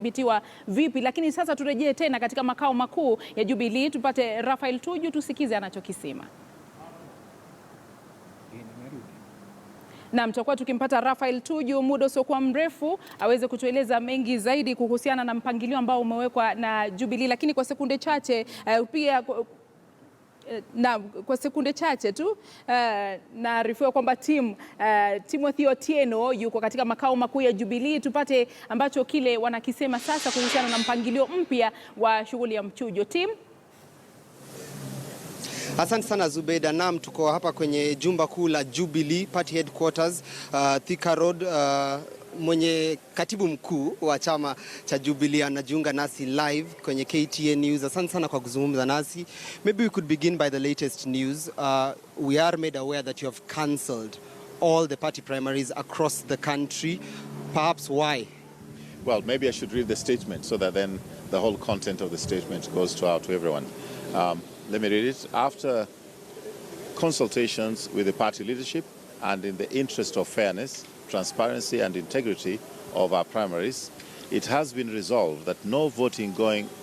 bitiwa vipi, lakini sasa turejee tena katika makao makuu ya Jubilee tupate Raphael Tuju tusikize anachokisema. Na tutakuwa tukimpata Raphael Tuju muda usiokuwa mrefu aweze kutueleza mengi zaidi kuhusiana na mpangilio ambao umewekwa na Jubilee, lakini kwa sekunde chache pia na kwa sekunde chache tu naarifiwa kwamba Timothy Otieno yuko katika makao makuu ya Jubilee. Tupate ambacho kile wanakisema sasa kuhusiana na mpangilio mpya wa shughuli ya mchujo. Asante sana Zubeda. Naam, tuko hapa kwenye jumba kuu la Jubilee Party Headquarters, Thika Road. Mwenye katibu mkuu wa chama cha Jubilee anajiunga nasi live kwenye KTN News. Asante sana kwa kuzungumza nasi. Maybe we could begin by the latest news. We are made aware that you have cancelled all the party primaries across the country. Perhaps why? Well, maybe I should read the statement so that then the whole content of the statement goes out to everyone. Let me read it. After consultations with the party leadership and in the interest of fairness, transparency and integrity of our primaries, it has been resolved that no voting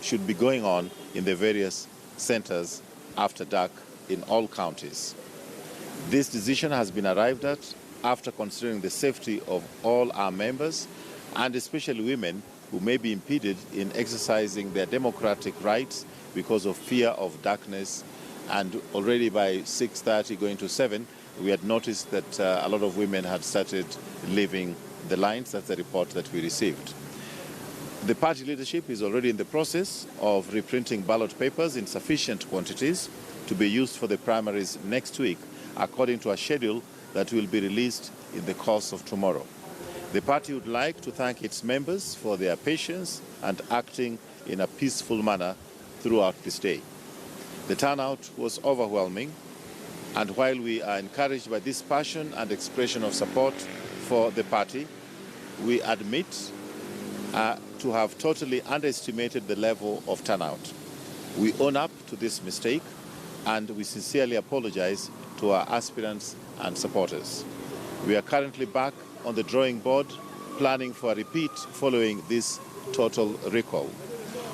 should be going on in the various centers after dark in all counties. This decision has been arrived at after considering the safety of all our members and especially women who may be impeded in exercising their democratic rights because of fear of darkness. And already by 6:30 going to 7, we had noticed that a lot of women had started leaving the lines. That's the report that we received. The party leadership is already in the process of reprinting ballot papers in sufficient quantities to be used for the primaries next week, according to a schedule that will be released in the course of tomorrow. The party would like to thank its members for their patience and acting in a peaceful manner throughout this day. The turnout was overwhelming, and while we are encouraged by this passion and expression of support for the party, we admit to have totally underestimated the level of turnout. We own up to this mistake, and we sincerely apologize to our aspirants and supporters. We are currently back on the drawing board, planning for a repeat following this total recall.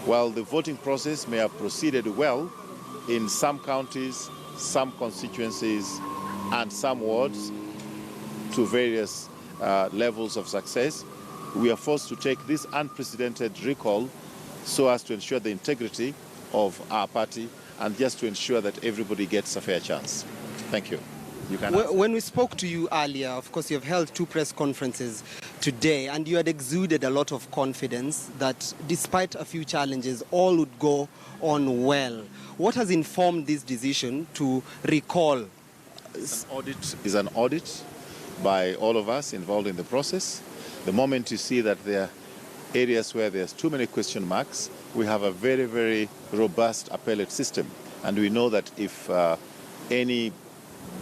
While the voting process may have proceeded well in some counties, some constituencies and some wards to various levels of success, we are forced to take this unprecedented recall so as to ensure the integrity of our party and just to ensure that everybody gets a fair chance. Thank you. When we spoke to you earlier, of course, you have held 2 press conferences today, and you had exuded a lot of confidence that despite a few challenges, all would go on well. What has informed this decision to recall? An audit by all of us involved in the process. The moment you see that there are areas where there's too many question marks, we have a very, very robust appellate system. And we know that if any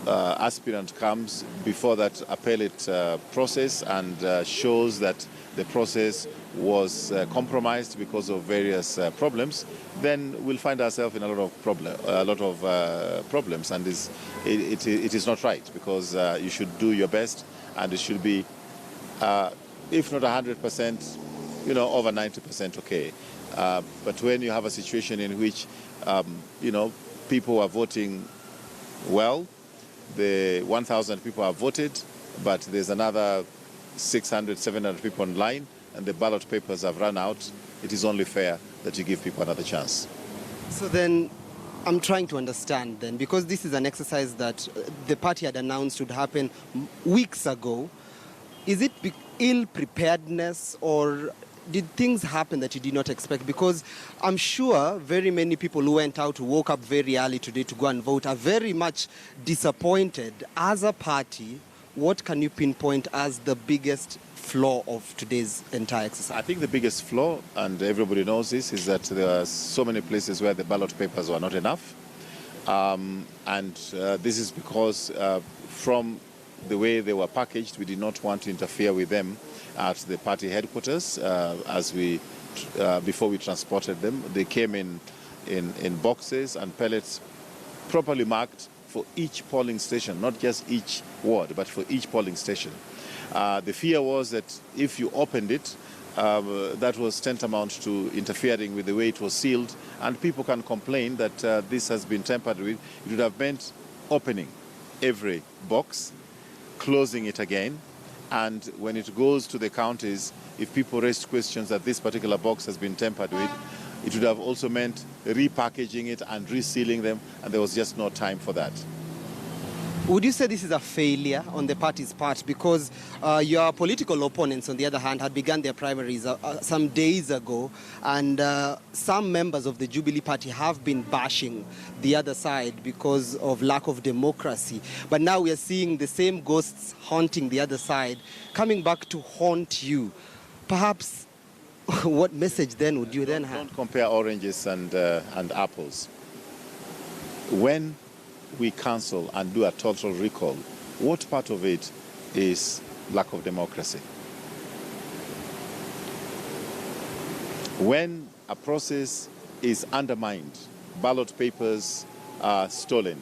aspirant comes before that appellate process and shows that the process was compromised because of various problems, then we'll find ourselves in a lot of problems, and it is not right, because you should do your best, and it should be, if not 100%, over 90% okay. But when you have a situation in which people are voting well, the 1,000 people have voted, but there's another 600, 700 people online, and the ballot papers have run out, it is only fair that you give people another chance. So then, I'm trying to understand then, because this is an exercise that the party had announced would happen weeks ago. Is it ill preparedness, or did things happen that you did not expect? Because I'm sure very many people who went out, who woke up very early today to go and vote, are very much disappointed. As a party, what can you pinpoint as the biggest flaw of today's entire exercise? I think the biggest flaw, and everybody knows this, is that there are so many places where the ballot papers were not enough. This is because from the way they were packaged, we did not want to interfere with them at the party headquarters before we transported them. They came in boxes and pellets properly marked for each polling station, not just each ward, but for each polling station. The fear was that if you opened it, that was tantamount to interfering with the way it was sealed, and people can complain that this has been tampered with. It would have meant opening every box, closing it again, and when it goes to the counties, if people raised questions that this particular box has been tampered with, it would have also meant repackaging it and resealing them, and there was just no time for that. Would you say this is a failure on the party's part? Because your political opponents, on the other hand, had begun their primaries some days ago, and some members of the Jubilee party have been bashing the other side because of lack of democracy. But now we are seeing the same ghosts haunting the other side, coming back to haunt you. Perhaps, what message then would you then have? Don't compare oranges and apples. When we cancel and do a total recall, what part of it is lack of democracy? When a process is undermined, ballot papers are stolen,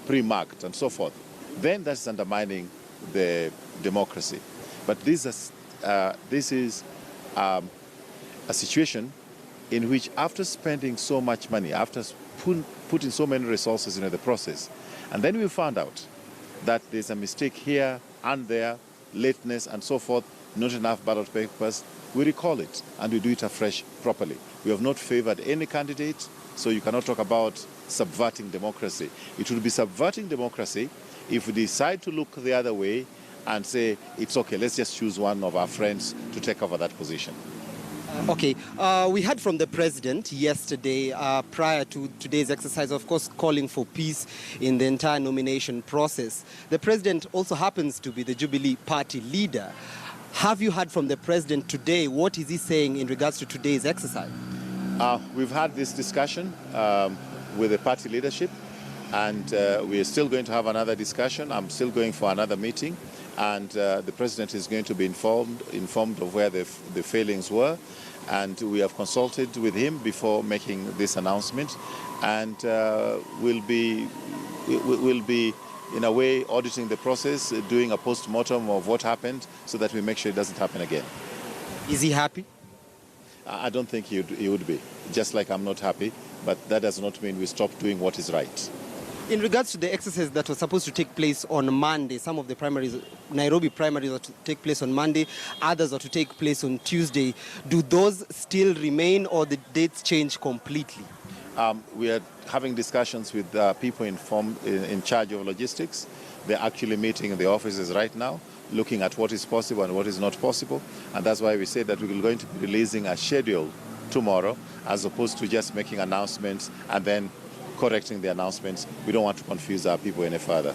pre-marked and so forth, then that's undermining the democracy. But this is a situation in which, after spending so much money, after putting so many resources into the process, and then we found out that there's a mistake here and there, lateness and so forth, not enough ballot papers, we recall it and we do it afresh properly. We have not favored any candidate, so you cannot talk about subverting democracy. It will be subverting democracy if we decide to look the other way and say, it's okay, let's just choose one of our friends to take over that position. Okay, we heard from the president yesterday, prior to today's exercise, of course, calling for peace in the entire nomination process. The president also happens to be the Jubilee party leader. Have you heard from the president today? What is he saying in regards to today's exercise? We've had this discussion with the party leadership, and we are still going to have another discussion. I'm still going for another meeting, and the president is going to be informed of where the failings were, and we have consulted with him before making this announcement, and we'll be in a way auditing the process, doing a post-mortem of what happened so that we make sure it doesn't happen again. Is he happy? I don't think he would be, just like I'm not happy, but that does not mean we stop doing what is right. In regards to the exercise that was supposed to take place on Monday, some of the primaries, Nairobi primaries, are to take place on Monday, others are to take place on Tuesday. Do those still remain, or the dates change completely? We are having discussions with people in charge of logistics. They're actually meeting in the offices right now, looking at what is possible and what is not possible. And that's why we say that we're going to be releasing a schedule tomorrow, as opposed to just making announcements and then correcting the announcements. We don't want to confuse our people any further.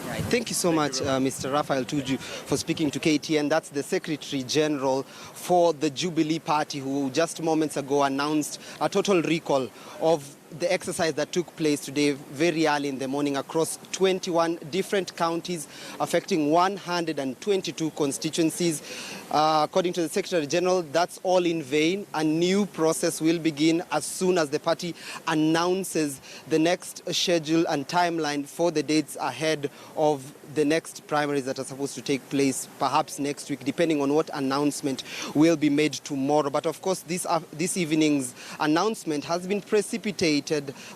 Right. Thank you so much, Mr. Raphael Tuju, for speaking to KTN. That's the Secretary General for the Jubilee Party, who just moments ago announced a total recall of the exercise that took place today very early in the morning across 21 different counties, affecting 122 constituencies. According to the Secretary General, that's all in vain. A new process will begin as soon as the party announces the next schedule and timeline for the dates ahead of the next primaries that are supposed to take place perhaps next week, depending on what announcement will be made tomorrow. But of course, this evening's announcement has been precipitated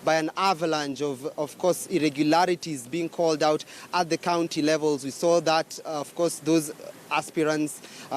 by an avalanche of course, irregularities being called out at the county levels. We saw that, of course, those aspirants